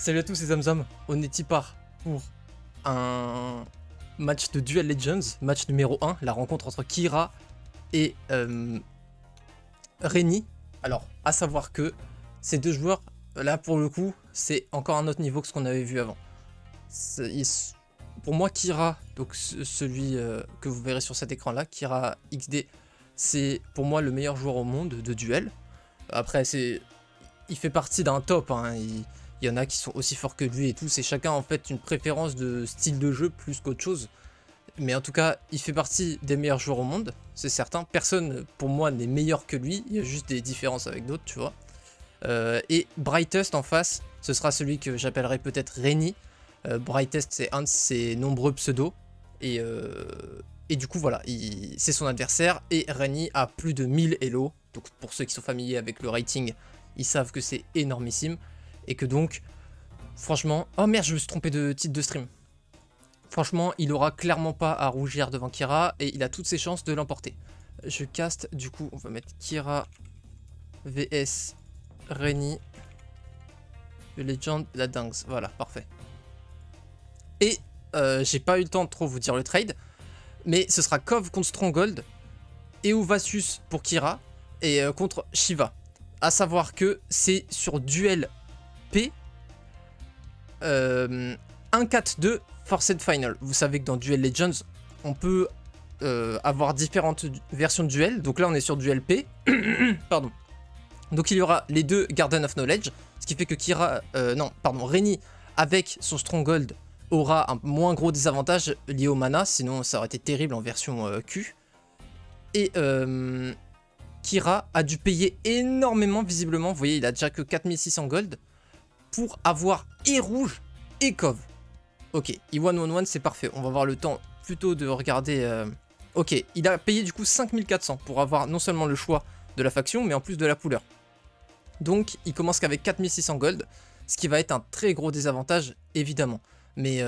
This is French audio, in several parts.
Salut à tous les Zamzam, on est y part pour un match de Duel Legends, match numéro 1, la rencontre entre Kira et Reni. Alors, à savoir que ces deux joueurs, là pour le coup, c'est encore un autre niveau que ce qu'on avait vu avant. Pour moi, Kira, donc celui que vous verrez sur cet écran là, Kira XD, c'est pour moi le meilleur joueur au monde de duel. Après, il fait partie d'un top, hein. Il y en a qui sont aussi forts que lui et tout, c'est chacun en fait une préférence de style de jeu plus qu'autre chose. Mais en tout cas, il fait partie des meilleurs joueurs au monde, c'est certain. Personne pour moi n'est meilleur que lui, il y a juste des différences avec d'autres, tu vois. Et Brightest en face, ce sera celui que j'appellerai peut-être Reni. Brightest, c'est un de ses nombreux pseudos. Et du coup, voilà, c'est son adversaire. Et Reni a plus de 1000 Elo. Donc pour ceux qui sont familiers avec le rating, ils savent que c'est énormissime. Et que donc, franchement... Oh merde, je me suis trompé de titre de stream. Franchement, il aura clairement pas à rougir devant Kira. Et il a toutes ses chances de l'emporter. Je caste, du coup, on va mettre Kira vs Reni. Le Legend, la dingue. Voilà, parfait. Et j'ai pas eu le temps de trop vous dire le trade. Mais ce sera Kov contre Stronghold. Eovasus pour Kira. Et contre Shiva. A savoir que c'est sur duel P 1-4-2 Forced Final. Vous savez que dans Duel Legends, on peut avoir différentes versions de duel. Donc là, on est sur duel P. Pardon. Donc il y aura les deux Garden of Knowledge. Ce qui fait que Reni, avec son Stronghold, aura un moins gros désavantage lié au mana. Sinon, ça aurait été terrible en version Q. Et Kira a dû payer énormément, visiblement. Vous voyez, il a déjà que 4600 gold pour avoir et rouge et Kov. Ok, E111, c'est parfait. On va avoir le temps plutôt de regarder... Ok, il a payé du coup 5400 pour avoir non seulement le choix de la faction, mais en plus de la couleur. Donc, il commence qu'avec 4600 gold, ce qui va être un très gros désavantage, évidemment. Mais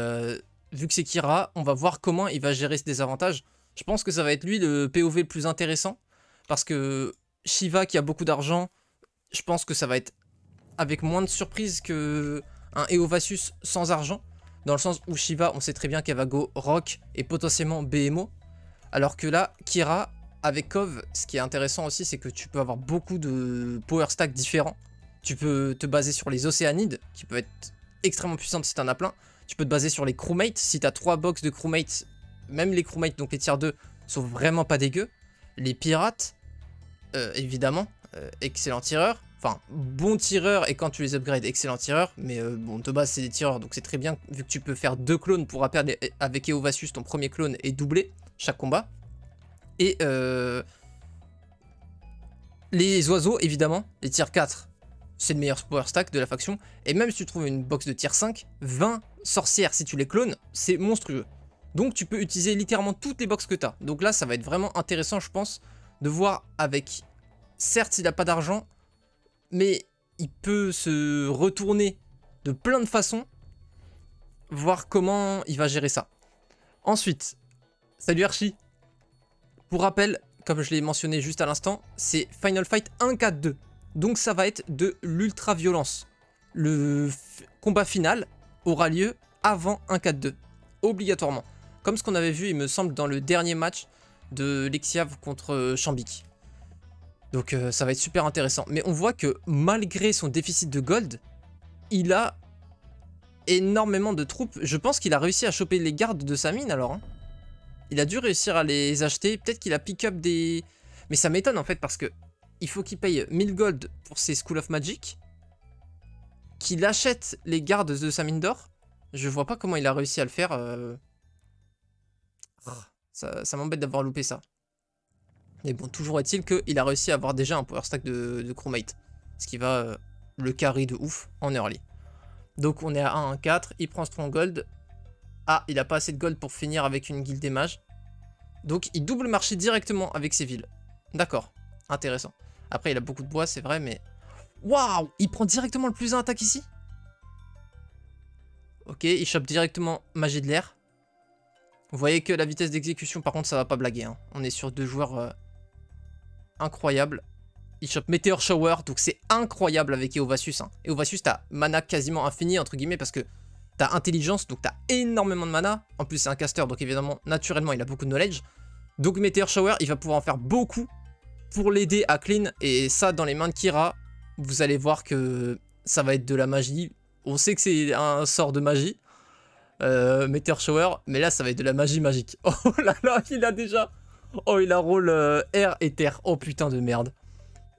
vu que c'est Kira, on va voir comment il va gérer ce désavantage. Je pense que ça va être lui le POV le plus intéressant. Parce que Shiva qui a beaucoup d'argent, je pense que ça va être avec moins de surprise que un Eovasus sans argent. Dans le sens où Shiva, on sait très bien qu'elle va go Rock et potentiellement BMO. Alors que là, Kira, avec Kov, ce qui est intéressant aussi, c'est que tu peux avoir beaucoup de power stacks différents. Tu peux te baser sur les Océanides, qui peuvent être extrêmement puissantes si tu en as plein. Tu peux te baser sur les crewmates. Si tu as 3 box de crewmates, même les crewmates, donc les tiers 2, sont vraiment pas dégueux. Les pirates, évidemment, excellent tireur. Enfin, bon tireur, et quand tu les upgrades, excellent tireur. Mais bon, de base, c'est des tireurs, donc c'est très bien, vu que tu peux faire 2 clones pour appeler avec Eovasus ton premier clone et doubler chaque combat. Et les oiseaux, évidemment, les tiers 4, c'est le meilleur power stack de la faction. Et même si tu trouves une box de tiers 5, 20 sorcières, si tu les clones, c'est monstrueux. Donc tu peux utiliser littéralement toutes les box que tu as. Donc là, ça va être vraiment intéressant, je pense, de voir avec... Certes, il n'a pas d'argent, mais il peut se retourner de plein de façons, voir comment il va gérer ça. Ensuite, salut Archie. Pour rappel, comme je l'ai mentionné juste à l'instant, c'est Final Fight 1-4-2. Donc ça va être de l'ultra-violence. Le combat final aura lieu avant 1-4-2, obligatoirement. Comme ce qu'on avait vu, il me semble, dans le dernier match de Lexiav contre Shambik. Donc ça va être super intéressant. Mais on voit que malgré son déficit de gold, il a énormément de troupes. Je pense qu'il a réussi à choper les gardes de sa mine alors. Hein. Il a dû réussir à les acheter. Peut-être qu'il a pick up des... Mais ça m'étonne en fait parce que il faut qu'il paye 1000 gold pour ses School of Magic. Qu'il achète les gardes de sa mine d'or. Je vois pas comment il a réussi à le faire. Ça m'embête d'avoir loupé ça. Mais bon, toujours est-il qu'il a réussi à avoir déjà un power stack de crewmate. Ce qui va le carry de ouf en early. Donc on est à 1-1-4, il prend Stronghold. Ah, il a pas assez de gold pour finir avec une guilde des mages. Donc il double marché directement avec ses villes. D'accord, intéressant. Après il a beaucoup de bois, c'est vrai, mais... Waouh, il prend directement le plus 1 attaque ici. Ok, il chope directement magie de l'air. Vous voyez que la vitesse d'exécution, par contre, ça va pas blaguer. Hein. On est sur deux joueurs... incroyable. Il chope Meteor Shower, donc c'est incroyable avec Eovasus. Hein. Eovasus, t'as mana quasiment infini, entre guillemets, parce que t'as intelligence, donc t'as énormément de mana. En plus, c'est un caster, donc évidemment, naturellement, il a beaucoup de knowledge. Donc Meteor Shower, il va pouvoir en faire beaucoup pour l'aider à clean. Et ça, dans les mains de Kira, vous allez voir que ça va être de la magie. On sait que c'est un sort de magie, Meteor Shower, mais là, ça va être de la magie magique. Oh là là, il a déjà... Oh, il a rôle air et terre. Oh putain de merde.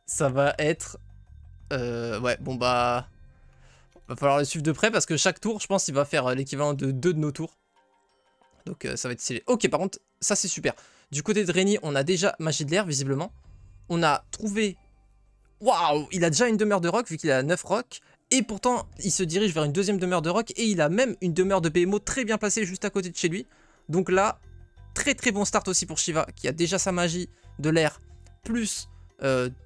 Ça va être... ouais, bon bah... Va falloir le suivre de près parce que chaque tour, je pense, il va faire l'équivalent de 2 de nos tours. Donc ça va être stylé. Ok, par contre, ça c'est super. Du côté de Reni, on a déjà magie de l'air, visiblement. On a trouvé... Waouh, il a déjà une demeure de rock vu qu'il a 9 rock. Et pourtant, il se dirige vers une deuxième demeure de rock. Et il a même une demeure de BMO très bien placée juste à côté de chez lui. Donc là, très très bon start aussi pour Shiva, qui a déjà sa magie de l'air. Plus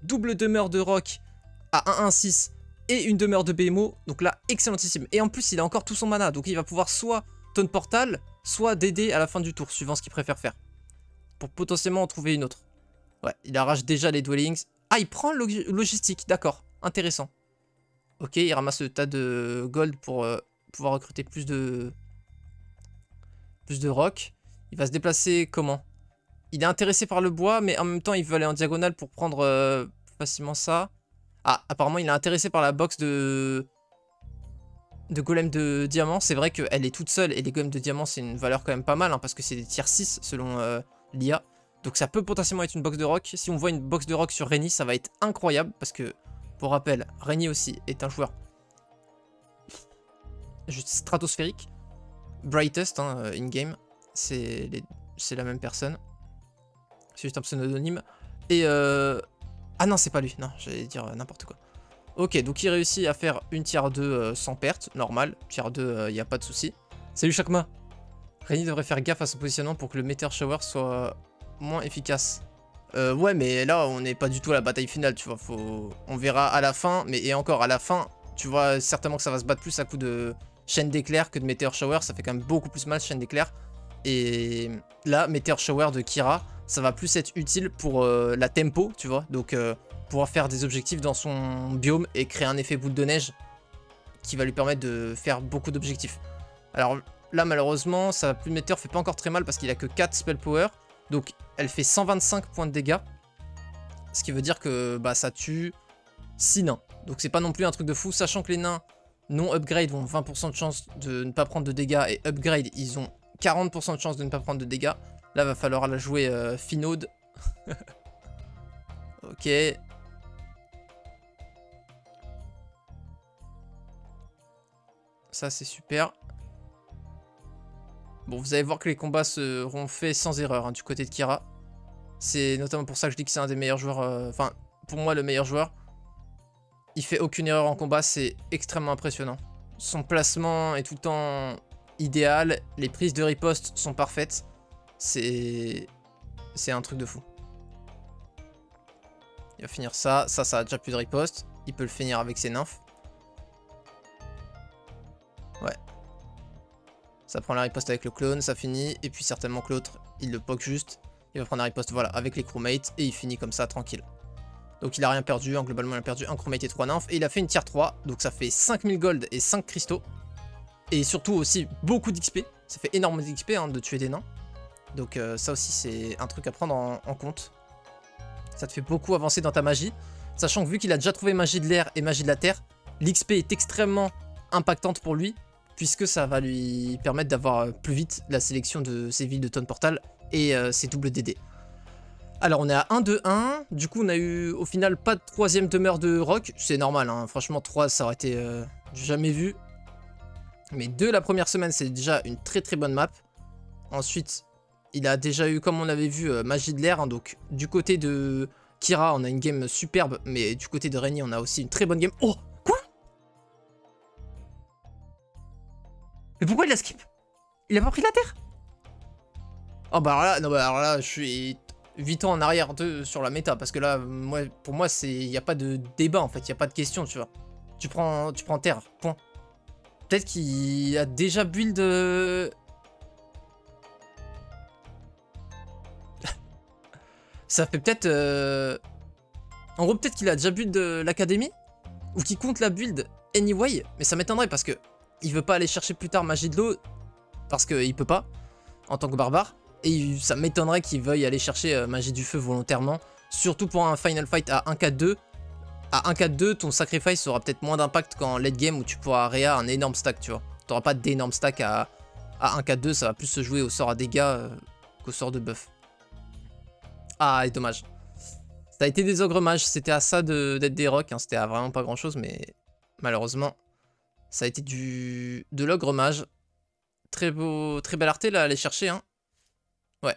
double demeure de rock à 1-1-6 et une demeure de BMO. Donc là, excellentissime. Et en plus, il a encore tout son mana. Donc il va pouvoir soit Taunt Portal, soit DD à la fin du tour, suivant ce qu'il préfère faire. Pour potentiellement en trouver une autre. Ouais, il arrache déjà les Dwellings. Ah, il prend le logistique, d'accord. Intéressant. Ok, il ramasse le tas de gold pour pouvoir recruter plus de rock. Il va se déplacer comment? Il est intéressé par le bois, mais en même temps, il veut aller en diagonale pour prendre facilement ça. Ah, apparemment, il est intéressé par la box de golem de diamant. C'est vrai qu'elle est toute seule, et les golems de diamant, c'est une valeur quand même pas mal, hein, parce que c'est des tiers 6 selon l'IA. Donc ça peut potentiellement être une box de rock. Si on voit une box de rock sur Reni, ça va être incroyable, parce que, pour rappel, Reni aussi est un joueur juste stratosphérique. Brightest, hein, in-game, c'est la même personne. C'est juste un pseudonyme. Et ah non, c'est pas lui. Non, j'allais dire n'importe quoi. Ok, donc il réussit à faire une tier 2 sans perte. Normal. Tier 2, il n'y a pas de souci. Salut Chakma. Reni devrait faire gaffe à son positionnement pour que le Meteor Shower soit moins efficace. Ouais, mais là, on n'est pas du tout à la bataille finale, tu vois. On verra à la fin. Mais et encore, à la fin, tu vois certainement que ça va se battre plus à coup de chaîne d'éclair que de Meteor Shower. Ça fait quand même beaucoup plus mal, chaîne d'éclair. Et là, Meteor Shower de Kira, ça va plus être utile pour la tempo, tu vois. Donc, pouvoir faire des objectifs dans son biome et créer un effet boule de neige qui va lui permettre de faire beaucoup d'objectifs. Alors là, malheureusement, sa plume Meteor fait pas encore très mal parce qu'il a que 4 spell power. Donc, elle fait 125 points de dégâts. Ce qui veut dire que bah, ça tue 6 nains. Donc, c'est pas non plus un truc de fou, sachant que les nains non upgrade ont 20% de chance de ne pas prendre de dégâts et upgrade, ils ont 40% de chance de ne pas prendre de dégâts. Là, va falloir la jouer Finaude. Ok. Ça, c'est super. Bon, vous allez voir que les combats seront faits sans erreur hein, du côté de Kira. C'est notamment pour ça que je dis que c'est un des meilleurs joueurs. Enfin, pour moi, le meilleur joueur. Il fait aucune erreur en combat, c'est extrêmement impressionnant. Son placement est tout le temps idéal. Les prises de riposte sont parfaites. C'est un truc de fou. Il va finir ça. Ça a déjà plus de riposte. Il peut le finir avec ses nymphes. Ouais. Ça prend la riposte avec le clone, ça finit. Et puis certainement que l'autre, il le poke juste. Il va prendre la riposte, voilà, avec les crewmates. Et il finit comme ça, tranquille. Donc il a rien perdu. Hein, globalement, il a perdu un crewmate et 3 nymphes. Et il a fait une tier 3. Donc ça fait 5000 gold et 5 cristaux. Et surtout aussi beaucoup d'XP. Ça fait énormément d'XP hein, de tuer des nains. Donc ça aussi, c'est un truc à prendre en compte. Ça te fait beaucoup avancer dans ta magie. Sachant que vu qu'il a déjà trouvé magie de l'air et magie de la terre, l'XP est extrêmement impactante pour lui. Puisque ça va lui permettre d'avoir plus vite la sélection de ses villes de Taunt Portal et ses doubles DD. Alors on est à 1-2-1. Du coup on a eu au final pas de troisième demeure de rock. C'est normal, hein. Franchement 3 ça aurait été jamais vu. Mais 2 la première semaine c'est déjà une très très bonne map. Ensuite il a déjà eu, comme on avait vu, magie de l'air. Hein, donc du côté de Kira on a une game superbe. Mais du côté de Reni on a aussi une très bonne game. Oh, quoi? Mais pourquoi il a skip? Il a pas pris la terre? Oh bah alors là, non, bah alors là je suis 8 ans en arrière sur la méta. Parce que là, moi, pour moi, il n'y a pas de débat en fait. Il n'y a pas de question, tu vois. Tu prends terre, point. Peut-être qu'il a déjà build... Ça fait peut-être En gros, peut-être qu'il a déjà build l'académie, ou qu'il compte la build anyway, mais ça m'étonnerait parce que il veut pas aller chercher plus tard magie de l'eau, parce qu'il peut pas, en tant que barbare, et ça m'étonnerait qu'il veuille aller chercher magie du feu volontairement, surtout pour un final fight à 1-4-2. À 1-4-2, ton sacrifice aura peut-être moins d'impact qu'en late game où tu pourras réa un énorme stack, tu vois. T'auras pas d'énorme stack à 1-4-2, ça va plus se jouer au sort à dégâts qu'au sort de buff. Ah, et dommage. Ça a été des ogres mages, c'était à ça d'être des rocks, hein. C'était à vraiment pas grand chose, mais malheureusement, ça a été de l'ogre mage. Très beau, très belle arté là à aller chercher, hein. Ouais.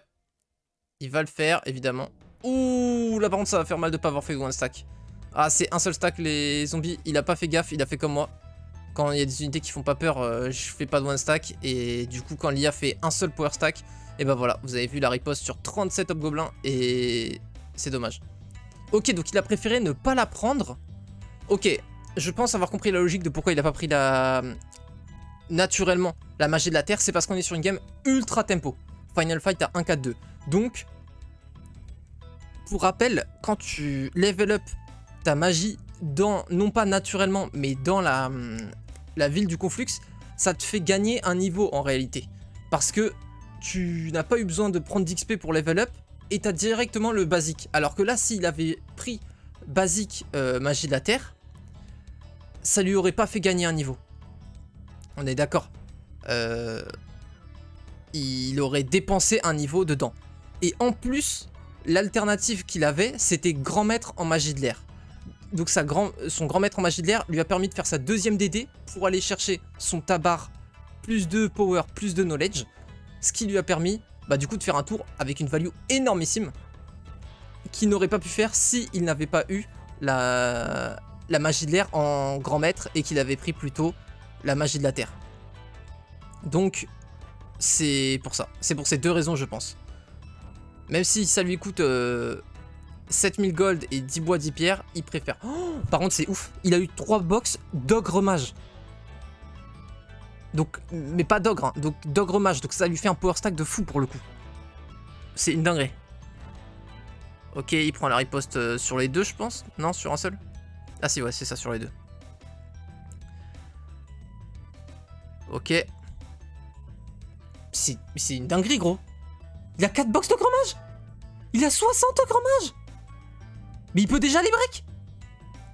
Il va le faire, évidemment. Ouh, là par contre ça va faire mal de pas avoir fait one stack. Ah, c'est un seul stack les zombies, il a pas fait gaffe, il a fait comme moi. Quand il y a des unités qui font pas peur, je fais pas de one stack. Et du coup, quand l'IA fait un seul power stack, et ben voilà, vous avez vu la riposte sur 37 hobgoblins et c'est dommage. Ok, donc il a préféré ne pas la prendre. Ok, je pense avoir compris la logique de pourquoi il a pas pris naturellement la magie de la terre. C'est parce qu'on est sur une game ultra tempo. Final fight à 1-4-2. Donc, pour rappel, quand tu level up ta magie dans, non pas naturellement, mais dans la ville du conflux, ça te fait gagner un niveau en réalité. Parce que tu n'as pas eu besoin de prendre d'XP pour level up et tu as directement le basique. Alors que là, s'il avait pris basique magie de la terre, ça lui aurait pas fait gagner un niveau. On est d'accord. Il aurait dépensé un niveau dedans. Et en plus, l'alternative qu'il avait, c'était grand maître en magie de l'air. Donc son grand maître en magie de l'air lui a permis de faire sa deuxième DD pour aller chercher son tabar, plus de power, plus de knowledge. Ce qui lui a permis, bah, du coup, de faire un tour avec une value énormissime qu'il n'aurait pas pu faire s'il n'avait pas eu la magie de l'air en grand maître et qu'il avait pris plutôt la magie de la terre. Donc, c'est pour ça. C'est pour ces deux raisons, je pense. Même si ça lui coûte 7000 gold et 10 bois 10 pierres, il préfère. Oh, par contre, c'est ouf. Il a eu 3 box d'ogre mage. Donc, mais pas d'ogre, hein, donc d'ogre mage. Donc ça lui fait un power stack de fou pour le coup. C'est une dinguerie. Ok, il prend la riposte sur les deux, je pense. Non, sur un seul. Ah si, ouais, c'est ça, sur les deux. Ok. C'est une dinguerie, gros. Il a 4 box d'ogre mage. Il a 60 ogre mage. Mais il peut déjà les break.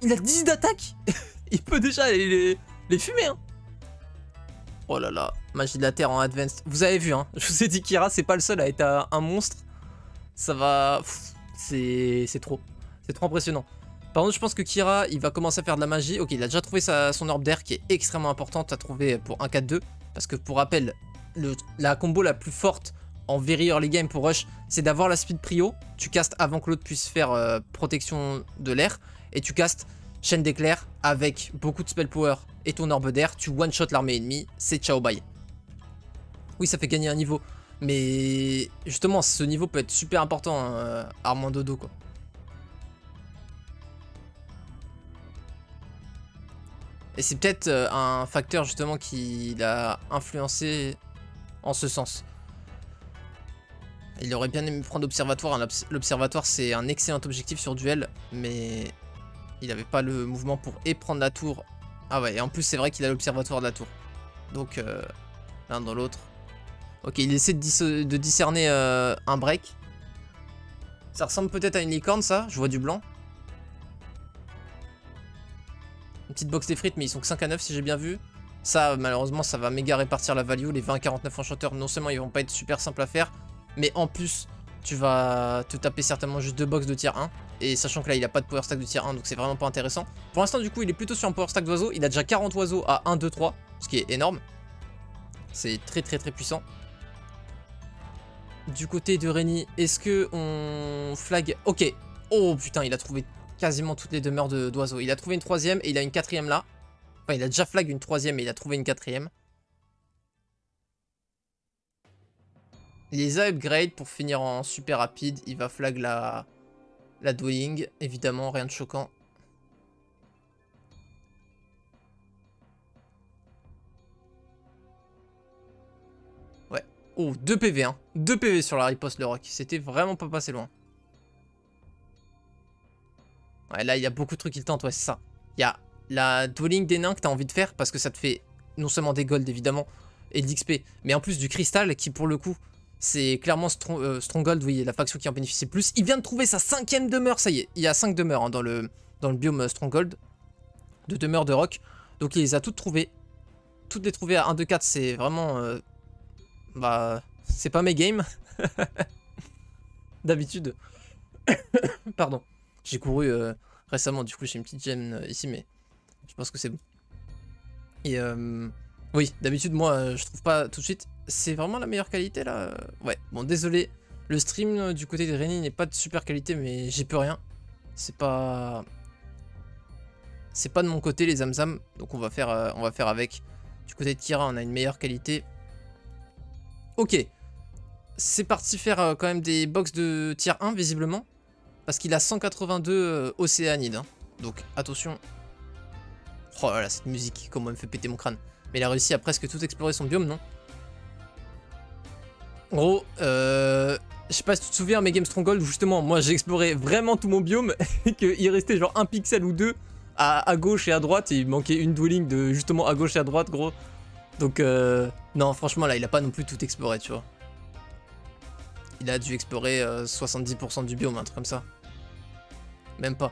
Il a 10 d'attaque. Il peut déjà les fumer, hein. Oh là là, magie de la terre en advanced. Vous avez vu, hein, je vous ai dit Kira, c'est pas le seul à être un monstre. Ça va... C'est trop. C'est trop impressionnant. Par contre, je pense que Kira, il va commencer à faire de la magie. Ok, il a déjà trouvé son orbe d'air qui est extrêmement importante à trouver pour 1-4-2. Parce que pour rappel, la combo la plus forte en very early game pour rush, c'est d'avoir la speed prio. Tu castes avant que l'autre puisse faire protection de l'air. Et tu castes chaîne d'éclair avec beaucoup de spell power et ton orbe d'air. Tu one-shot l'armée ennemie, c'est ciao bye. Oui, ça fait gagner un niveau. Mais justement, ce niveau peut être super important, hein, Armand Dodo, quoi. Et c'est peut-être un facteur justement qui l'a influencé en ce sens. Il aurait bien aimé prendre l'observatoire. L'observatoire, c'est un excellent objectif sur duel, mais il n'avait pas le mouvement pour prendre la tour. Ah ouais, et en plus, c'est vrai qu'il a l'observatoire de la tour. Donc, l'un dans l'autre. Ok, il essaie de discerner un break. Ça ressemble peut-être à une licorne, ça. Je vois du blanc. Une petite box des frites, mais ils sont que 5 à 9 si j'ai bien vu. Ça, malheureusement, ça va méga répartir la value. Les 20-49 enchanteurs, non seulement ils vont pas être super simples à faire, mais en plus, tu vas te taper certainement juste 2 box de tier 1. Et sachant que là, il a pas de power stack de tier 1, donc c'est vraiment pas intéressant. Pour l'instant, du coup, il est plutôt sur un power stack d'oiseaux. Il a déjà 40 oiseaux à 1, 2, 3, ce qui est énorme. C'est très très très puissant. Du côté de Reni, est-ce que on flag... Ok. Oh putain, il a trouvé quasiment toutes les demeures d'oiseaux. Il a trouvé une troisième et il a une quatrième là. Enfin, il a déjà flag une troisième et il a trouvé une quatrième. Il les a upgrade pour finir en super rapide. Il va flag la dwelling. Évidemment, rien de choquant. Ouais. Oh, 2 PV, hein. 2 PV sur la riposte, le rock. C'était vraiment pas passé loin. Ouais, là, il y a beaucoup de trucs qui le tentent, ouais, c'est ça. Il y a la dueling des nains que t'as envie de faire parce que ça te fait non seulement des golds, évidemment, et de l'XP, mais en plus du cristal qui, pour le coup, c'est clairement Stronghold, oui, la faction qui en bénéficie le plus. Il vient de trouver sa 5e demeure, ça y est. Il y a 5 demeures hein, dans le biome Stronghold, de demeures de rock. Donc il les a toutes trouvées. Toutes les trouver à 1, 2, 4, c'est vraiment... bah, c'est pas mes games. D'habitude. Pardon. J'ai couru récemment, du coup j'ai une petite gemme ici, mais je pense que c'est bon. Et oui, d'habitude moi je trouve pas tout de suite. C'est vraiment la meilleure qualité là. Ouais, bon désolé. Le stream du côté de Reni n'est pas de super qualité, mais j'y peux rien. C'est pas... C'est pas de mon côté les zamzam, donc on va faire avec. Du côté de Kira, on a une meilleure qualité. Ok. C'est parti faire quand même des box de tier 1, visiblement. Parce qu'il a 182 océanides. Hein. Donc, attention. Oh là là, cette musique, comment elle me fait péter mon crâne. Mais il a réussi à presque tout explorer son biome, non? En gros, je sais pas si tu te souviens, mes Game Stronghold, où justement, moi j'ai exploré vraiment tout mon biome. Et qu'il restait genre un pixel ou deux à gauche et à droite. Et il manquait une dwelling de justement à gauche et à droite, gros. Donc, non, franchement, là, il a pas non plus tout exploré, tu vois. Il a dû explorer 70% du biome, un truc comme ça. Même pas.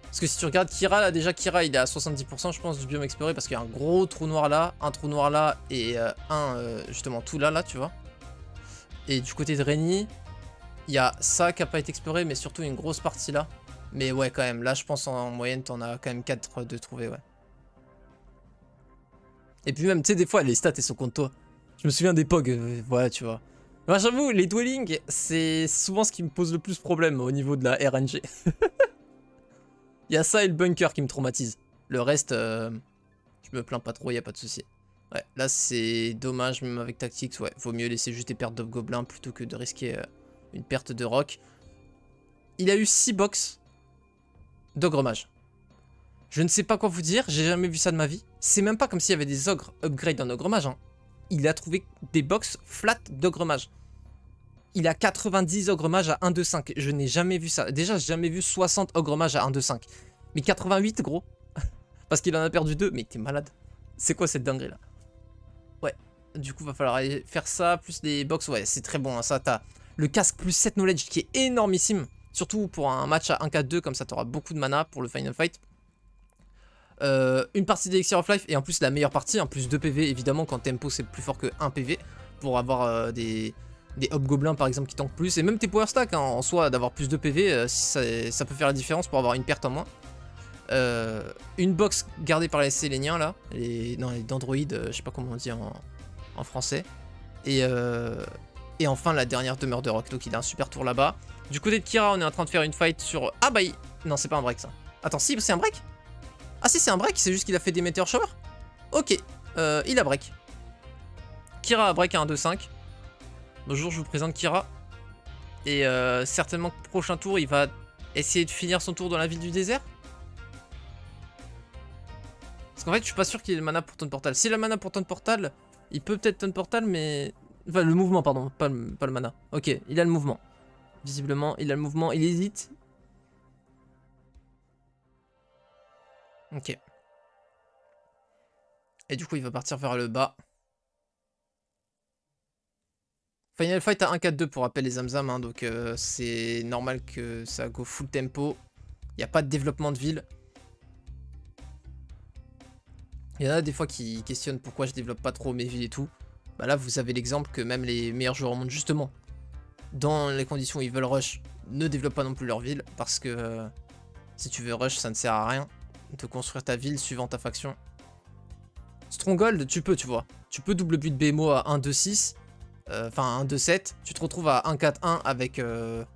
Parce que si tu regardes Kira, là, déjà, Kira, il est à 70%, je pense, du biome exploré, parce qu'il y a un gros trou noir là, un trou noir là, et justement, tout là, tu vois. Et du côté de Reni, il y a ça qui a pas été exploré, mais surtout une grosse partie là. Mais ouais, quand même, là, je pense, en moyenne, t'en as quand même 4 de trouver, ouais. Et puis même, tu sais, des fois, les stats, elles sont contre toi. Je me souviens des POG, ouais, tu vois. Moi, j'avoue, les dwellings, c'est souvent ce qui me pose le plus problème au niveau de la RNG. Il y a ça et le bunker qui me traumatise. Le reste, je me plains pas trop, il n'y a pas de souci. Ouais, là, c'est dommage, même avec Tactics, ouais. Vaut mieux laisser juste des pertes d'Hobgoblin plutôt que de risquer une perte de rock. Il a eu 6 box d'Ogremage. Je ne sais pas quoi vous dire, j'ai jamais vu ça de ma vie. C'est même pas comme s'il y avait des ogres upgrade en Ogremage, hein. Il a trouvé des box flat d'Ogremage. Il a 90 Ogremage à 1,25. Je n'ai jamais vu ça. Déjà, j'ai jamais vu 60 Ogremage à 1,25. Mais 88, gros. Parce qu'il en a perdu 2. Mais t'es malade. C'est quoi cette dinguerie là? Ouais. Du coup, va falloir aller faire ça. Plus les box. Ouais, c'est très bon. Hein. Ça, t'as le casque plus 7 knowledge qui est énormissime. Surtout pour un match à 1-4-2. Comme ça, t'auras beaucoup de mana pour le final fight. Une partie d'Elixir of Life et en plus la meilleure partie, en plus 2 PV évidemment quand tempo c'est plus fort que 1 PV pour avoir des hobgoblins par exemple qui tankent plus et même tes power stacks hein, en soi d'avoir plus de PV ça peut faire la différence pour avoir une perte en moins. Une box gardée par les Séléniens là, les dendroïdes, je sais pas comment on dit en français et enfin la dernière demeure de rock, donc il a un super tour là-bas. Du côté de Kira on est en train de faire une fight sur... Ah bah non c'est pas un break ça. Attends si c'est un break. Ah si c'est un break, c'est juste qu'il a fait des Meteor Shower. Ok, il a break. Kira a break à 1-2-5. Bonjour, je vous présente Kira. Et certainement que prochain tour, il va essayer de finir son tour dans la ville du désert. Parce qu'en fait, je suis pas sûr qu'il ait le mana pour Taunt Portal. S'il a le mana pour Taunt Portal, il peut peut-être Taunt Portal, mais... Enfin, le mouvement, pardon, pas le mana. Ok, il a le mouvement. Visiblement, il a le mouvement, il hésite. Ok. Et du coup, il va partir vers le bas. Final fight à 1-4-2 pour rappel les Zamzam, hein, donc c'est normal que ça go full tempo. Il n'y a pas de développement de ville. Il y en a des fois qui questionnent pourquoi je développe pas trop mes villes et tout. Bah là, vous avez l'exemple que même les meilleurs joueurs au monde, justement, dans les conditions où ils veulent rush, ne développent pas non plus leur ville. Parce que si tu veux rush, ça ne sert à rien de construire ta ville suivant ta faction. Stronghold, tu peux, tu vois. Tu peux double but de BMO à 1-2-6. Enfin 1-2-7. Tu te retrouves à 1-4-1 avec une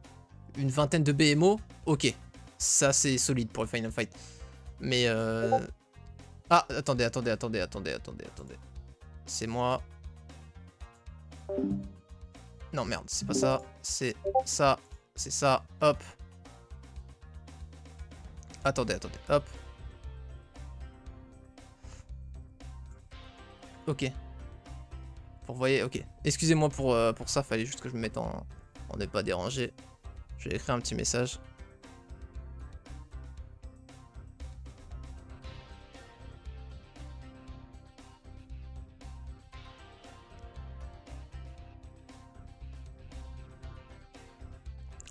vingtaine de BMO. Ok. Ça, c'est solide pour le final fight. Mais... Ah, attendez. C'est moi. Non, merde, c'est pas ça. C'est ça. C'est ça. Hop. Attendez. Hop. Ok. Vous voyez, ok. Excusez-moi pour ça, fallait juste que je me mette en n'est pas dérangé. Je vais écrire un petit message.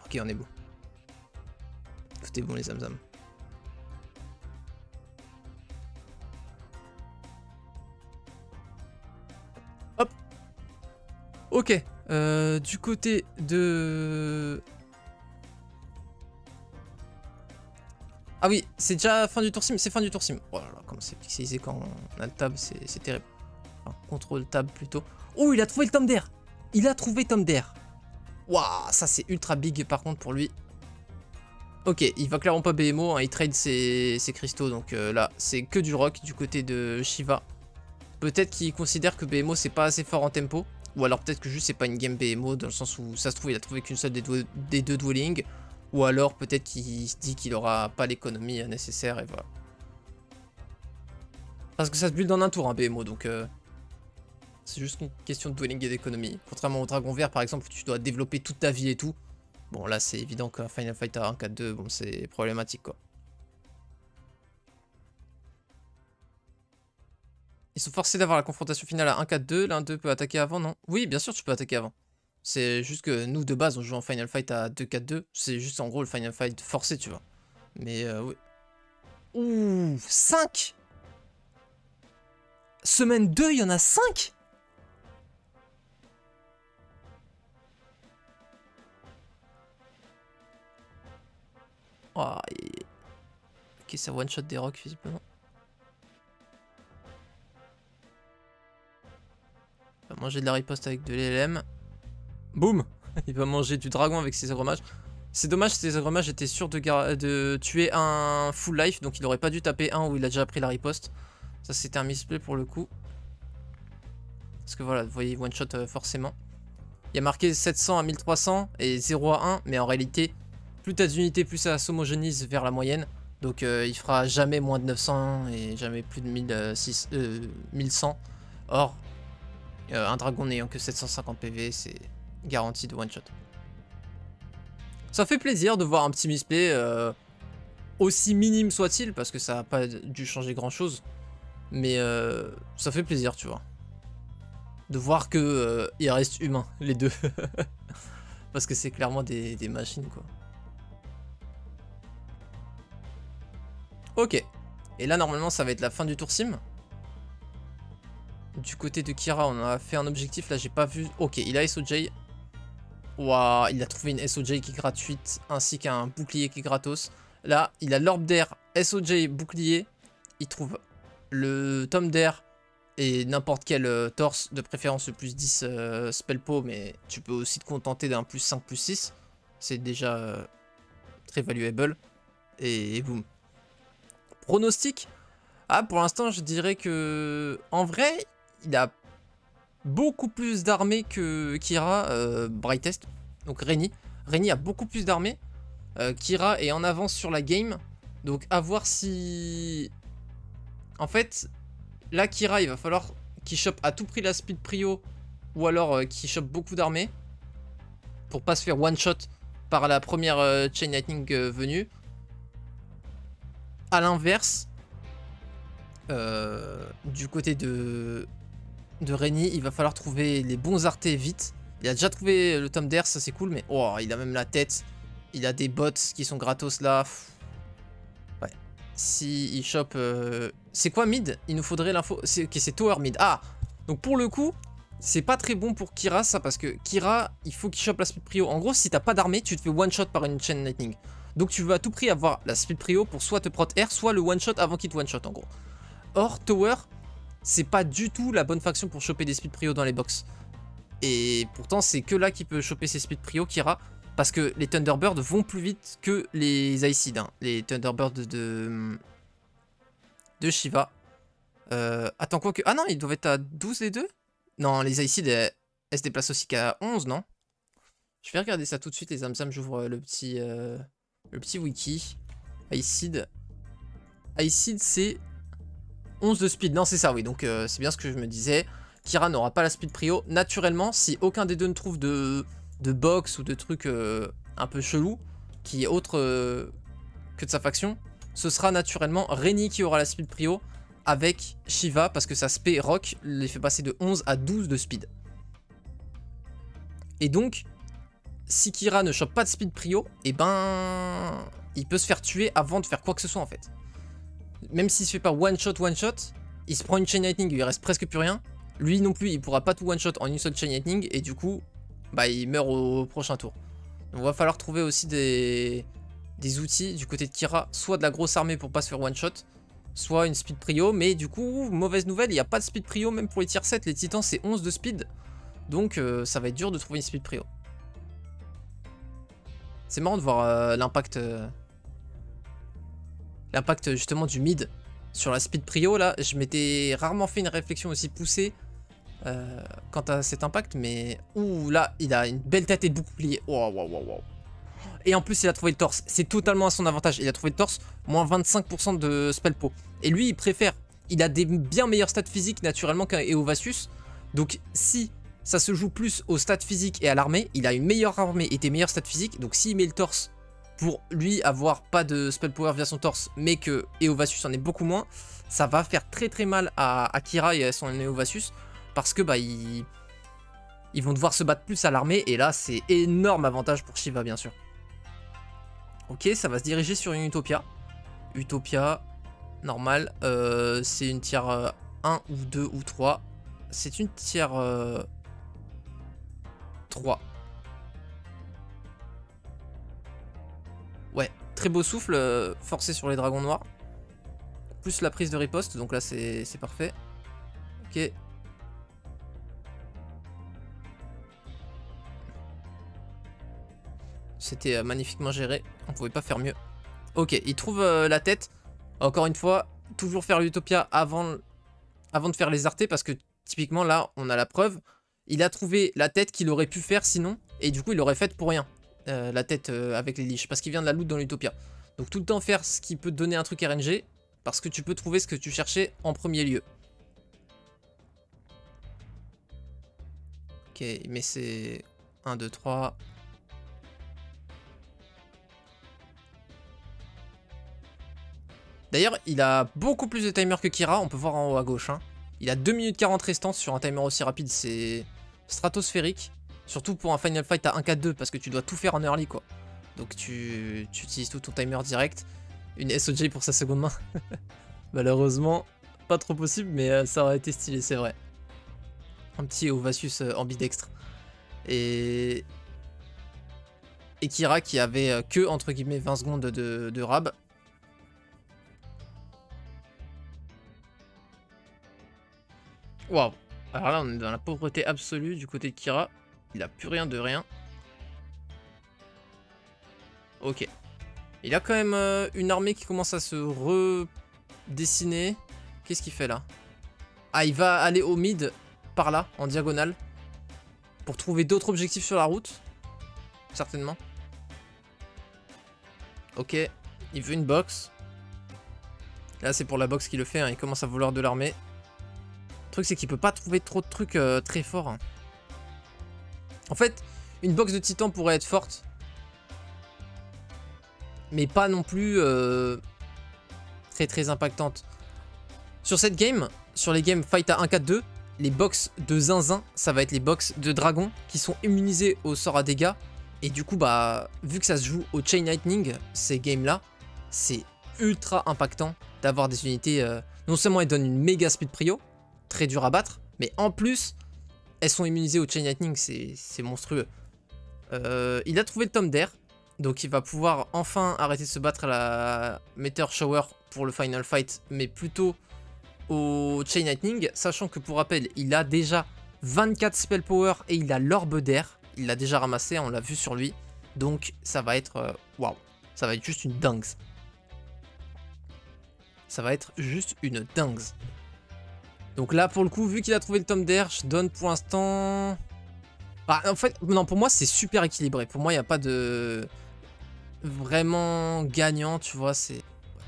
Ok, on est bon. Tout est bon les Zamzam. Hop. Ok. Du côté de... Ah oui, c'est déjà fin du tour sim, c'est fin du tour sim. Oh là là, comment c'est pixelisé quand on a le tab, c'est terrible. Enfin, contrôle tab plutôt. Oh, il a trouvé le tome d'air. Il a trouvé tome d'air. Waouh, ça c'est ultra big par contre pour lui. Ok, il va clairement pas BMO, hein, il trade ses cristaux, donc là c'est que du rock du côté de Shiva. Peut-être qu'il considère que BMO c'est pas assez fort en tempo, ou alors peut-être que juste c'est pas une game BMO dans le sens où ça se trouve il a trouvé qu'une seule des deux dueling, ou alors peut-être qu'il se dit qu'il aura pas l'économie nécessaire et voilà. Parce que ça se build en un tour, hein, BMO, donc c'est juste une question de dueling et d'économie. Contrairement au dragon vert par exemple, où tu dois développer toute ta vie et tout. Bon là c'est évident qu'un Final Fight à 1-4-2, bon c'est problématique quoi. Ils sont forcés d'avoir la confrontation finale à 1-4-2, l'un d'eux peut attaquer avant, non? Oui bien sûr tu peux attaquer avant. C'est juste que nous de base on joue en Final Fight à 2-4-2, c'est juste en gros le Final Fight forcé tu vois. Mais oui. Ouh 5. Semaine 2 il y en a 5. Oh, ok, ça one shot des rocks visiblement. Il va manger de la riposte avec de l'LM. Boum. Il va manger du dragon avec ses agromages. C'est dommage, ces agromages étaient sûrs de tuer un full life, donc il aurait pas dû taper un où il a déjà pris la riposte. Ça c'était un misplay pour le coup. Parce que voilà, vous voyez one shot forcément. Il y a marqué 700 à 1300 et 0 à 1, mais en réalité, plus t'as d'unités, plus ça s'homogénise vers la moyenne. Donc il fera jamais moins de 900 et jamais plus de 1100. Or, un dragon n'ayant que 750 PV, c'est garanti de one shot. Ça fait plaisir de voir un petit misplay, aussi minime soit-il, parce que ça n'a pas dû changer grand chose. Mais ça fait plaisir, tu vois. De voir que ils restent humains, les deux. Parce que c'est clairement des machines, quoi. Ok. Et là, normalement, ça va être la fin du tour sim. Du côté de Kira, on a fait un objectif. Là, j'ai pas vu. Ok, il a SOJ. Waouh, il a trouvé une SOJ qui est gratuite, ainsi qu'un bouclier qui est gratos. Là, il a l'orbe d'air, SOJ, bouclier. Il trouve le tome d'air et n'importe quel torse, de préférence le plus 10 spellpo, mais tu peux aussi te contenter d'un plus 5, plus 6. C'est déjà très valuable. Et boum. Pronostic. Ah, pour l'instant, je dirais que... En vrai, il a beaucoup plus d'armées que Kira, Brightest. Donc Reni. Reni a beaucoup plus d'armées. Kira est en avance sur la game. Donc à voir si... En fait, là, Kira, il va falloir qu'il chope à tout prix la speed prio. Ou alors qu'il chope beaucoup d'armées. Pour pas se faire one shot par la première Chain Lightning venue. À l'inverse, du côté de Reni, il va falloir trouver les bons artés vite. Il a déjà trouvé le tome d'air, ça c'est cool, mais oh, il a même la tête. Il a des bots qui sont gratos là. Ouais. Si il chope... C'est quoi mid? Il nous faudrait l'info. Ok, c'est tower mid. Ah! Donc pour le coup, c'est pas très bon pour Kira ça, parce que Kira, il faut qu'il chope la speed prio. En gros, si t'as pas d'armée, tu te fais one shot par une chain lightning. Donc tu veux à tout prix avoir la speed prio pour soit te prot air, soit le one shot avant qu'il te one shot en gros. Or, tower, c'est pas du tout la bonne faction pour choper des speed prio dans les box. Et pourtant, c'est que là qu'il peut choper ses speed prio, Kira. Parce que les Thunderbirds vont plus vite que les Icid, hein, les Thunderbirds de Shiva. Attends, quoi que... Ah non, ils doivent être à 12 les deux? Non, les Icid, elles se déplacent aussi qu'à 11, non? Je vais regarder ça tout de suite, les Zamzam. J'ouvre le petit wiki. Icid. Icid, c'est 11 de speed. Non, c'est ça, oui. Donc, c'est bien ce que je me disais. Kira n'aura pas la speed prio. Naturellement, si aucun des deux ne trouve de box ou de trucs un peu chelou, qui est autre que de sa faction, ce sera naturellement Reni qui aura la speed prio avec Shiva, parce que sa spé rock les fait passer de 11 à 12 de speed. Et donc, si Kira ne chope pas de speed prio, et ben il peut se faire tuer avant de faire quoi que ce soit en fait. Même s'il se fait pas one shot, il se prend une chain lightning, il lui reste presque plus rien. Lui non plus, il pourra pas tout one shot en une seule chain lightning et du coup, bah il meurt au prochain tour. Donc va falloir trouver aussi des outils du côté de Kira, soit de la grosse armée pour pas se faire one shot, soit une speed prio, mais du coup, mauvaise nouvelle, il n'y a pas de speed prio même pour les tier 7, les titans c'est 11 de speed, donc ça va être dur de trouver une speed prio. C'est marrant de voir l'impact justement du mid sur la speed prio là. Je m'étais rarement fait une réflexion aussi poussée quant à cet impact, mais ouh là il a une belle tête et de bouclier. Wow, wow, wow, wow. Et en plus il a trouvé le torse, c'est totalement à son avantage. Il a trouvé le torse, moins 25% de spell po. Et lui il préfère, il a des bien meilleurs stats physiques naturellement qu'un Eovasius. Donc si ça se joue plus aux stats physiques et à l'armée, il a une meilleure armée et des meilleurs stats physiques. Donc s'il met le torse pour lui avoir pas de spell power via son torse, mais que Eovasius en est beaucoup moins, ça va faire très très mal à Kira et à son Eovasius, parce que bah ils vont devoir se battre plus à l'armée, et là c'est énorme avantage pour Shiva bien sûr. Ok, ça va se diriger sur une Utopia. Utopia, normal, c'est une tier 1 ou 2 ou 3. C'est une tier 3. Ouais, très beau souffle, forcé sur les dragons noirs. Plus la prise de riposte, donc là c'est parfait. Ok. C'était magnifiquement géré, on pouvait pas faire mieux. Ok, il trouve la tête. Encore une fois, toujours faire l'Utopia avant de faire les artés, parce que typiquement là, on a la preuve. Il a trouvé la tête qu'il aurait pu faire sinon, et du coup il l'aurait faite pour rien. La tête avec les liches, parce qu'il vient de la loot dans l'Utopia. Donc tout le temps faire ce qui peut te donner un truc RNG, parce que tu peux trouver ce que tu cherchais en premier lieu. Ok, mais c'est 1, 2, 3... D'ailleurs, il a beaucoup plus de timer que Kira, on peut voir en haut à gauche. Hein. Il a 2 minutes 40 restantes sur un timer aussi rapide, c'est stratosphérique. Surtout pour un final fight à 1-4-2, parce que tu dois tout faire en early quoi. Donc tu utilises tout ton timer direct. Une SOJ pour sa seconde main. Malheureusement, pas trop possible, mais ça aurait été stylé, c'est vrai. Un petit Eovasius ambidextre. Et Kira qui avait que, entre guillemets, 20 secondes de rab. Waouh. Alors là, on est dans la pauvreté absolue du côté de Kira. Il a plus rien de rien. Ok. Il a quand même une armée qui commence à se redessiner. Qu'est-ce qu'il fait là? Ah, il va aller au mid, par là, en diagonale. Pour trouver d'autres objectifs sur la route. Certainement. Ok. Il veut une box. Là, c'est pour la box qu'il le fait. Hein. Il commence à vouloir de l'armée. Le truc, c'est qu'il peut pas trouver trop de trucs très forts. Hein. En fait, une box de titan pourrait être forte. Mais pas non plus très impactante. Sur cette game, sur les games fight à 1-4-2, les box de zinzin, ça va être les box de dragon qui sont immunisés au sort à dégâts. Et du coup, bah, vu que ça se joue au Chain Lightning, ces games-là, c'est ultra impactant d'avoir des unités... non seulement elles donnent une méga speed prio, très dur à battre, mais en plus, elles sont immunisées au Chain Lightning, c'est monstrueux. Il a trouvé le tome d'air, donc il va pouvoir enfin arrêter de se battre à la Meteor Shower pour le final fight, mais plutôt au Chain Lightning, sachant que pour rappel, il a déjà 24 spell power et il a l'orbe d'air. Il l'a déjà ramassé, on l'a vu sur lui. Donc ça va être... waouh, ça va être juste une dingue. Ça va être juste une dingue. Donc là, pour le coup, vu qu'il a trouvé le tome d'air, je donne pour l'instant... Ah, en fait, non, pour moi, c'est super équilibré. Pour moi, il n'y a pas de... vraiment gagnant, tu vois, c'est...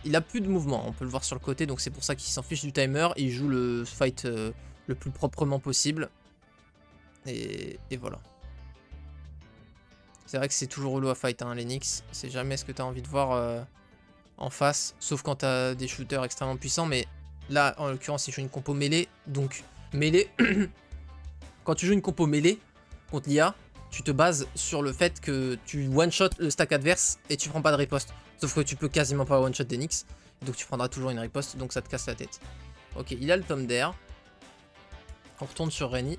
Il a plus de mouvement, on peut le voir sur le côté, donc c'est pour ça qu'il s'en fiche du timer. Il joue le fight le plus proprement possible. Et voilà. C'est vrai que c'est toujours relou à fight, hein, l'Enix. C'est jamais ce que tu as envie de voir en face, sauf quand tu as des shooters extrêmement puissants. Mais là, en l'occurrence, il joue une compo mêlée. Donc, mêlée, quand tu joues une compo mêlée contre l'IA, tu te bases sur le fait que tu one-shot le stack adverse et tu prends pas de riposte. Sauf que tu peux quasiment pas one-shot des Nyx, donc tu prendras toujours une riposte, donc ça te casse la tête. Ok, il a le tome d'air. On retourne sur Reni.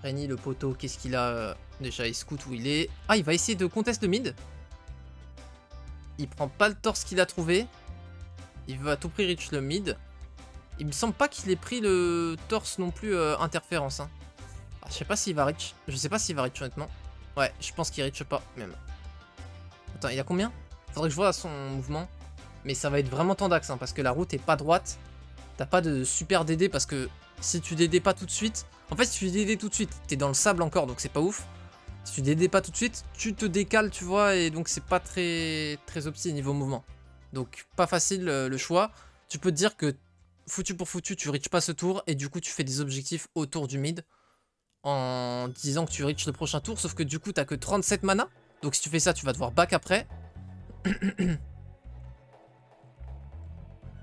Reni, le poteau, qu'est-ce qu'il a? Déjà, il scout où il est. Ah, il va essayer de contest le mid. Il prend pas le torse qu'il a trouvé. Il veut à tout prix reach le mid. Il me semble pas qu'il ait pris le torse non plus interférence. Hein. Alors, je sais pas s'il va reach. Je sais pas s'il va reach honnêtement. Ouais, je pense qu'il reach pas même. Attends, il a combien? Faudrait que je vois son mouvement. Mais ça va être vraiment tendax hein, parce que la route est pas droite. T'as pas de super DD parce que si tu DD pas tout de suite... En fait, si tu DD tout de suite, t'es dans le sable encore donc c'est pas ouf. Si tu DD pas tout de suite, tu te décales, tu vois, et donc c'est pas très opti niveau mouvement. Donc pas facile le choix. Tu peux te dire que foutu pour foutu, tu reach pas ce tour et du coup tu fais des objectifs autour du mid en disant que tu reach le prochain tour, sauf que du coup t'as que 37 mana. Donc si tu fais ça, tu vas devoir back après.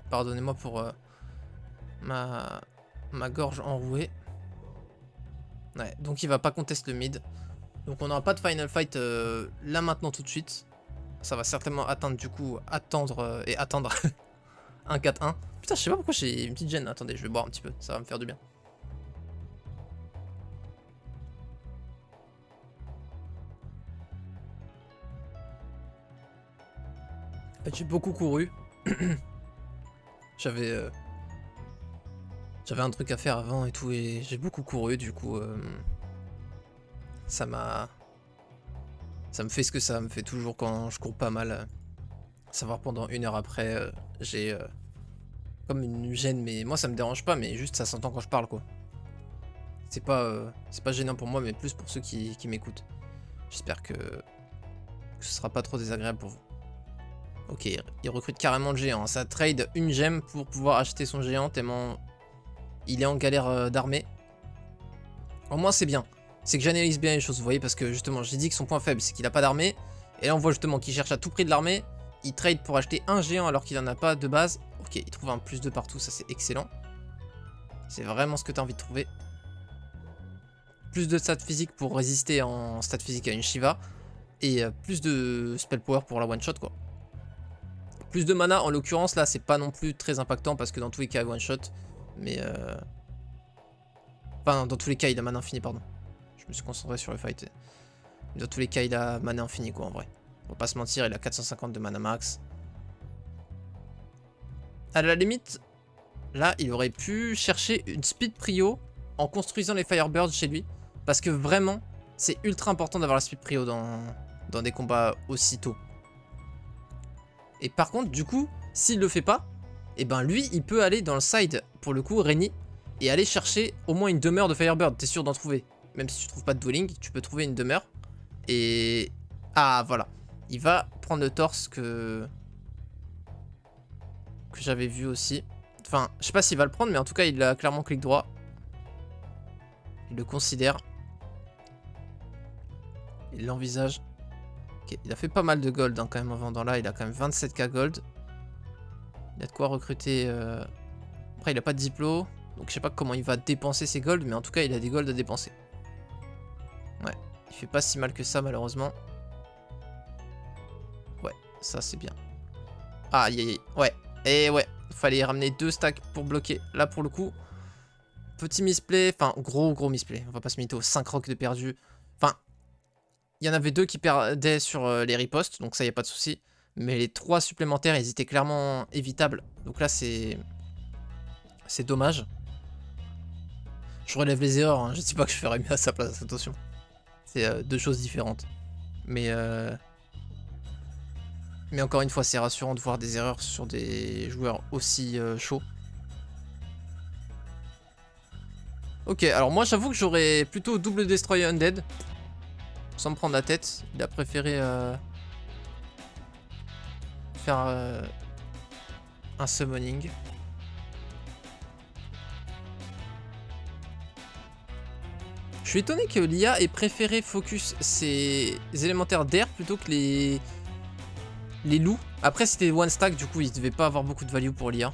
Pardonnez-moi pour ma gorge enrouée. Ouais, donc il va pas contester le mid. Donc on n'aura pas de final fight là maintenant tout de suite. Ça va certainement atteindre du coup, attendre et attendre un 4-1. Putain, je sais pas pourquoi j'ai une petite gêne. Attendez, je vais boire un petit peu, ça va me faire du bien. En fait, j'ai beaucoup couru. J'avais un truc à faire avant et tout, et j'ai beaucoup couru, du coup ça me fait ce que ça me fait toujours quand je cours pas mal. Savoir pendant 1 heure après, j'ai comme une gêne, mais moi ça me dérange pas, mais juste ça s'entend quand je parle quoi. C'est pas gênant pour moi, mais plus pour ceux qui m'écoutent. J'espère que ce sera pas trop désagréable pour vous. Ok, il recrute carrément le géant. Ça trade une gemme pour pouvoir acheter son géant tellement il est en galère d'armée. Au moins c'est bien. C'est que j'analyse bien les choses, vous voyez, parce que justement j'ai dit que son point faible c'est qu'il a pas d'armée. Et là on voit justement qu'il cherche à tout prix de l'armée. Il trade pour acheter un géant alors qu'il en a pas de base. Ok, il trouve un +2 partout, ça c'est excellent. C'est vraiment ce que tu as envie de trouver. Plus de stats physique pour résister en stats physique à une Shiva. Et plus de spell power pour la one shot quoi. Plus de mana en l'occurrence là c'est pas non plus très impactant parce que dans tous les cas one shot. Mais enfin dans tous les cas il a mana infini pardon. Je me suis concentré sur le fight. Dans tous les cas il a mana infini quoi en vrai. On va pas se mentir, il a 450 de mana max. À la limite, là il aurait pu chercher une speed prio en construisant les Firebirds chez lui. Parce que vraiment c'est ultra important d'avoir la speed prio dans des combats aussitôt. Et par contre du coup s'il le fait pas, et ben lui il peut aller dans le side pour le coup Reni et aller chercher au moins une demeure de Firebird. T'es sûr d'en trouver. Même si tu trouves pas de dwelling, tu peux trouver une demeure. Et... ah voilà. Il va prendre le torse que j'avais vu aussi. Enfin, je sais pas s'il va le prendre, mais en tout cas, il a clairement clic droit. Il le considère. Il l'envisage. Ok, il a fait pas mal de gold hein, quand même en vendant là. Il a quand même 27k gold. Il a de quoi recruter... Après, il a pas de diplo. Donc, je sais pas comment il va dépenser ses golds, mais en tout cas, il a des golds à dépenser. Ouais, il fait pas si mal que ça, malheureusement. Ouais, ça, c'est bien. Ah, aïe, aïe, ouais. Et ouais, fallait ramener 2 stacks pour bloquer. Là, pour le coup, petit misplay. Enfin, gros misplay. On va pas se mytho. 5 rocs de perdu. Enfin, il y en avait 2 qui perdaient sur les ripostes. Donc ça, y a pas de souci. Mais les 3 supplémentaires, ils étaient clairement évitables. Donc là, c'est dommage. Je relève les erreurs. Hein. Je dis pas que je ferais mieux à sa place, attention. C'est 2 choses différentes. Mais encore une fois, c'est rassurant de voir des erreurs sur des joueurs aussi chauds. Ok, alors moi j'avoue que j'aurais plutôt double destroy undead. Sans me prendre la tête. Il a préféré faire un summoning. Je suis étonné que l'IA ait préféré focus ses élémentaires d'air plutôt que les loups. Après c'était one stack, du coup il devait pas avoir beaucoup de value pour l'IA.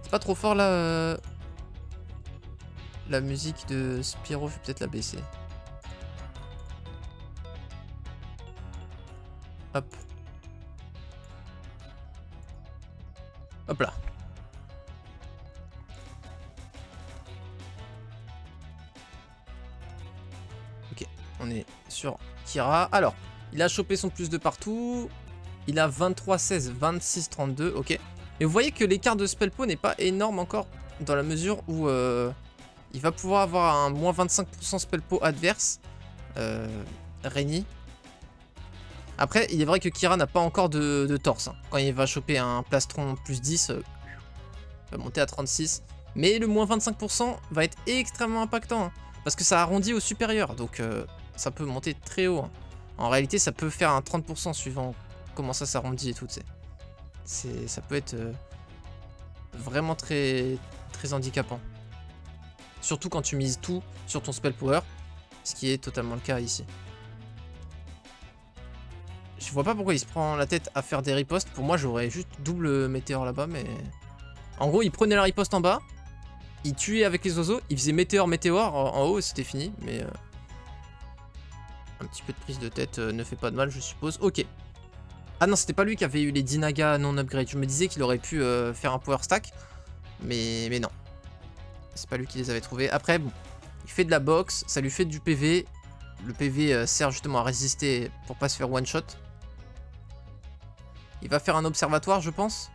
C'est pas trop fort là la musique de Spyro, je vais peut-être la baisser. Hop. Hop là. Ok, on est sur Kira. Alors, il a chopé son plus de partout. Il a 23, 16, 26, 32. Ok. Et vous voyez que l'écart de Spellpo n'est pas énorme encore. Dans la mesure où il va pouvoir avoir un moins 25% Spellpo adverse. Reni. Après, il est vrai que Kira n'a pas encore de torse. Hein. Quand il va choper un plastron plus 10, il va monter à 36. Mais le moins 25% va être extrêmement impactant. Hein, parce que ça arrondit au supérieur. Donc ça peut monter très haut. Hein. En réalité, ça peut faire un 30% suivant comment ça s'arrondit et tout. Ça peut être vraiment très handicapant. Surtout quand tu mises tout sur ton spell power. Ce qui est totalement le cas ici. Je vois pas pourquoi il se prend la tête à faire des ripostes. Pour moi, j'aurais juste double météore là-bas, mais... En gros, il prenait la riposte en bas, il tuait avec les oiseaux, il faisait météore en haut et c'était fini, mais... Un petit peu de prise de tête ne fait pas de mal, je suppose. Ok. Ah non, c'était pas lui qui avait eu les Dinaga non upgrade. Je me disais qu'il aurait pu faire un power stack, mais non. C'est pas lui qui les avait trouvés. Après, bon, il fait de la boxe, ça lui fait du PV. Le PV sert justement à résister pour pas se faire one shot. Il va faire un observatoire, je pense.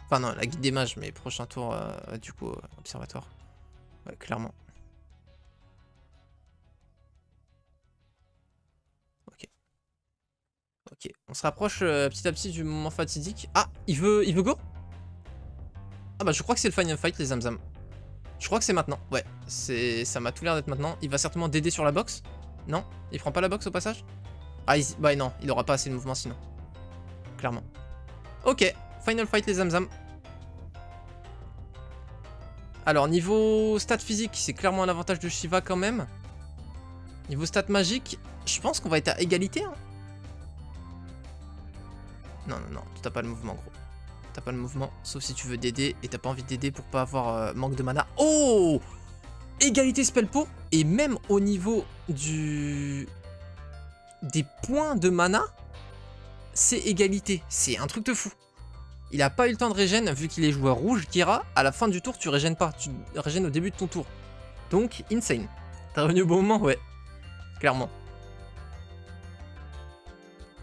Enfin non, la guide des mages, mais prochain tour, du coup, observatoire. Ouais, clairement. Ok. Ok, on se rapproche petit à petit du moment fatidique. Ah, il veut go? Ah bah je crois que c'est le final fight, les Zamzam. Je crois que c'est maintenant. Ouais, ça m'a tout l'air d'être maintenant. Il va certainement DD sur la box. Non? Il prend pas la box au passage? Ah, bah non, il aura pas assez de mouvement sinon. Clairement. Ok, final fight les Zamzam. Alors niveau stat physique, c'est clairement un avantage de Shiva quand même. Niveau stat magique, je pense qu'on va être à égalité. Hein. Non, t'as pas le mouvement gros. T'as pas le mouvement, sauf si tu veux DD et t'as pas envie de DD pour pas avoir manque de mana. Oh! Égalité spellpo. Et même au niveau des points de mana, c'est égalité. C'est un truc de fou. Il a pas eu le temps de régène vu qu'il est joueur rouge, Kira. À la fin du tour, tu régènes pas. Tu régènes au début de ton tour. Donc, insane. T'es revenu au bon moment, ouais. Clairement.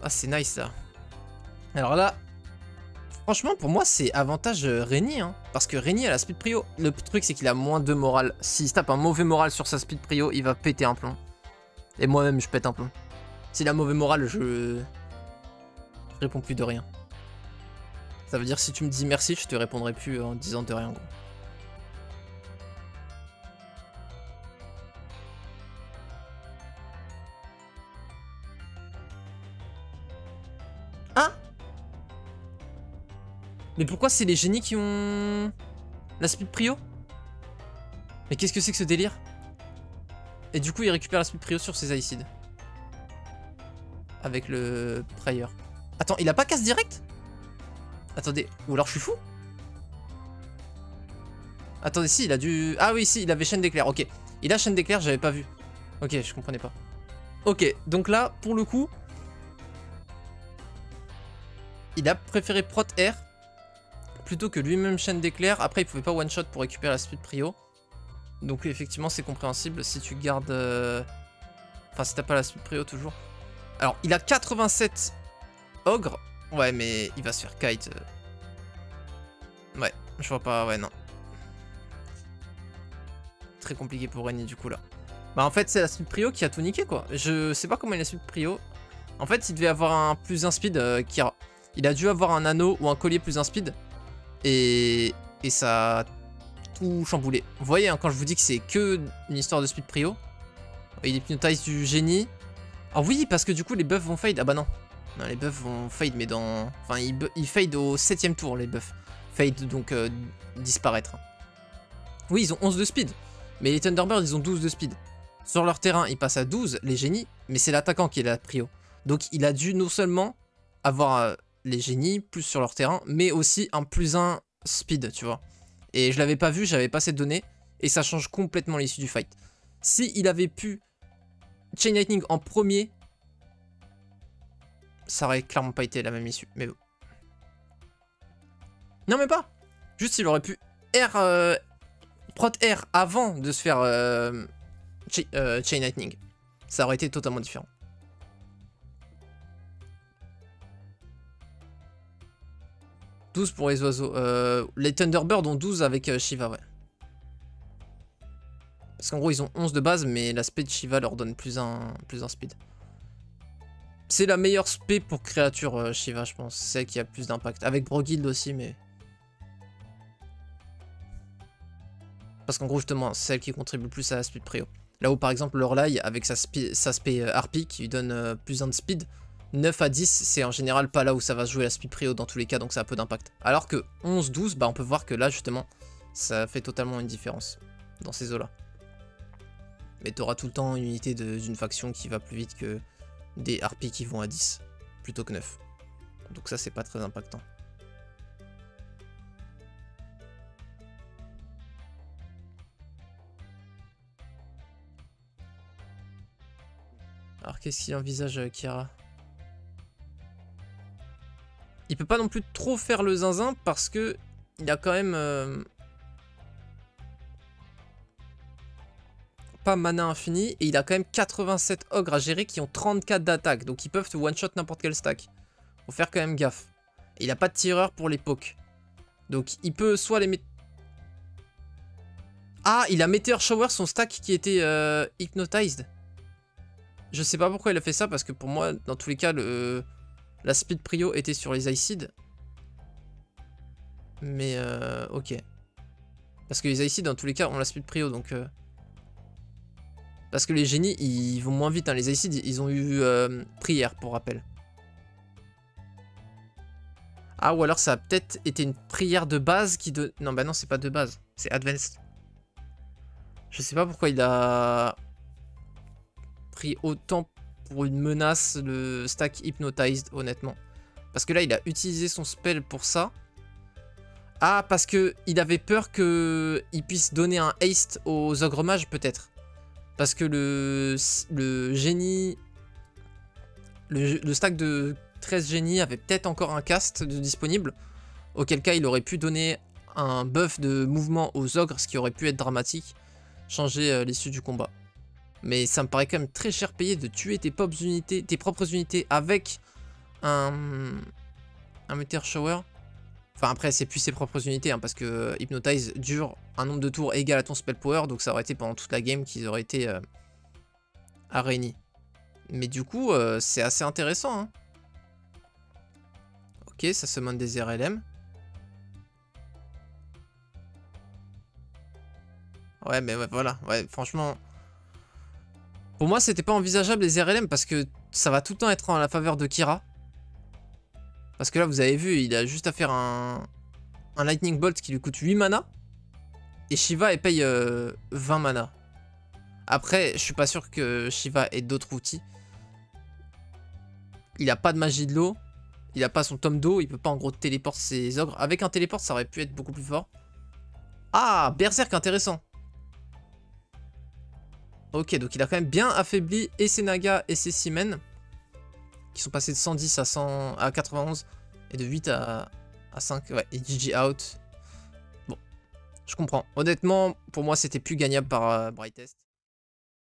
Ah, c'est nice ça. Alors là, franchement, pour moi, c'est avantage Reni. Hein, parce que Reni a la speed prio. Le truc, c'est qu'il a moins de morale. S'il se tape un mauvais moral sur sa speed prio, il va péter un plomb. Et moi-même, je pète un plomb. S'il a mauvais moral, je réponds plus de rien. Ça veut dire si tu me dis merci, je te répondrai plus en disant de rien, gros. Ah! Mais pourquoi c'est les génies qui ont la speed prio? Mais qu'est-ce que c'est que ce délire? Et du coup, il récupère la speed prio sur ses aicides. Avec le prayer. Attends, il a pas casse direct? Attendez, ou alors je suis fou? Attendez, si, il a dû... Ah oui, si, il avait chaîne d'éclair, ok. Il a chaîne d'éclair, j'avais pas vu. Ok, je comprenais pas. Ok, donc là, pour le coup... Il a préféré prot air plutôt que lui-même chaîne d'éclair. Après, il pouvait pas one-shot pour récupérer la speed prio. Donc effectivement, c'est compréhensible si tu gardes... Enfin, si t'as pas la speed prio, toujours. Alors, il a 87 ogre. Ouais, mais il va se faire kite. Ouais, je vois pas, ouais, non. Très compliqué pour Reni, du coup, là. Bah, en fait, c'est la speed prio qui a tout niqué, quoi. Je sais pas comment il a speed prio. En fait, il devait avoir un plus 1 speed, Kira. Il a dû avoir un anneau ou un collier plus 1 speed. Et ça a tout chamboulé. Vous voyez, hein, quand je vous dis que c'est que une histoire de speed prio. Il hypnotise du génie. Ah oui, parce que du coup, les buffs vont fade. Ah bah non. Non, les buffs vont fade, mais dans... Enfin, ils fade au 7ème tour, les buffs. Fade, donc disparaître. Oui, ils ont 11 de speed. Mais les Thunderbirds, ils ont 12 de speed. Sur leur terrain, ils passent à 12, les génies. Mais c'est l'attaquant qui est la prio. Donc, il a dû non seulement avoir les génies, plus sur leur terrain, mais aussi un plus 1 speed, tu vois. Et je l'avais pas vu, j'avais pas cette donnée. et ça change complètement l'issue du fight. Si il avait pu Chain Lightning en premier, ça aurait clairement pas été la même issue, mais bon. Non mais pas. Juste il aurait pu Prot R avant de se faire Chain Lightning. Ça aurait été totalement différent. « 12 pour les oiseaux. Les Thunderbirds ont 12 avec Shiva, ouais. Parce qu'en gros, ils ont 11 de base, mais l'aspect de Shiva leur donne plus un speed. C'est la meilleure spé pour créature, Shiva, je pense. C'est celle qui a plus d'impact. Avec Broguild aussi, mais... Parce qu'en gros, justement, c'est celle qui contribue plus à la speed prio. Là où, par exemple, Lorelai, avec sa spé Harpie, qui lui donne plus 1 de speed, 9 à 10, c'est en général pas là où ça va se jouer la speed prio dans tous les cas, donc ça a peu d'impact. Alors que 11-12, bah on peut voir que là, justement, ça fait totalement une différence dans ces eaux-là. Mais t'auras tout le temps une unité d'une faction qui va plus vite que des harpies qui vont à 10, plutôt que 9. Donc ça, c'est pas très impactant. Alors qu'est-ce qu'il envisage, Kira? Il peut pas non plus trop faire le zinzin parce que il a quand même pas mana infini et il a quand même 87 ogres à gérer qui ont 34 d'attaque. Donc ils peuvent te one-shot n'importe quel stack. Faut faire quand même gaffe. Et il a pas de tireur pour les pokes. Donc il peut soit les mettre... Ah, il a Meteor Shower, son stack qui était hypnotized. Je sais pas pourquoi il a fait ça parce que pour moi, dans tous les cas, la speed prio était sur les Iced. Mais ok. Parce que les Iced dans tous les cas ont la speed prio donc... Parce que les génies ils vont moins vite. Hein. Les Iced ils ont eu prière pour rappel. Ah ou alors ça a peut-être été une prière de base qui de... Non bah non c'est pas de base. C'est advanced. Je sais pas pourquoi il a pris autant pour une menace le stack hypnotized honnêtement. Parce que là il a utilisé son spell pour ça. Ah parce que il avait peur que il puisse donner un haste aux ogres mages peut-être. Parce que le génie... Le stack de 13 génies avait peut-être encore un cast disponible. Auquel cas il aurait pu donner un buff de mouvement aux ogres, ce qui aurait pu être dramatique. Changer l'issue du combat. Mais ça me paraît quand même très cher payé de tuer tes propres unités avec un Meteor Shower. Enfin après c'est plus ses propres unités hein, parce que Hypnotize dure un nombre de tours égal à ton spell power. Donc ça aurait été pendant toute la game qu'ils auraient été à Rainy. Mais du coup c'est assez intéressant. Hein. Ok ça summon des RLM. Ouais mais ouais, voilà, ouais franchement... Pour moi c'était pas envisageable les RLM parce que ça va tout le temps être en la faveur de Kira. Parce que là vous avez vu, il a juste à faire un Lightning Bolt qui lui coûte 8 mana. Et Shiva elle paye 20 mana. Après je suis pas sûr que Shiva ait d'autres outils. Il a pas de magie de l'eau. Il a pas son tome d'eau, il peut pas en gros téléporter ses ogres. Avec un téléport ça aurait pu être beaucoup plus fort. Ah Berserk intéressant. Ok, donc il a quand même bien affaibli et ses Naga et ses Seamen. Qui sont passés de 110 à 91. Et de 8 à 5. Ouais, et GG out. Bon, je comprends. Honnêtement, pour moi, c'était plus gagnable par Brightest.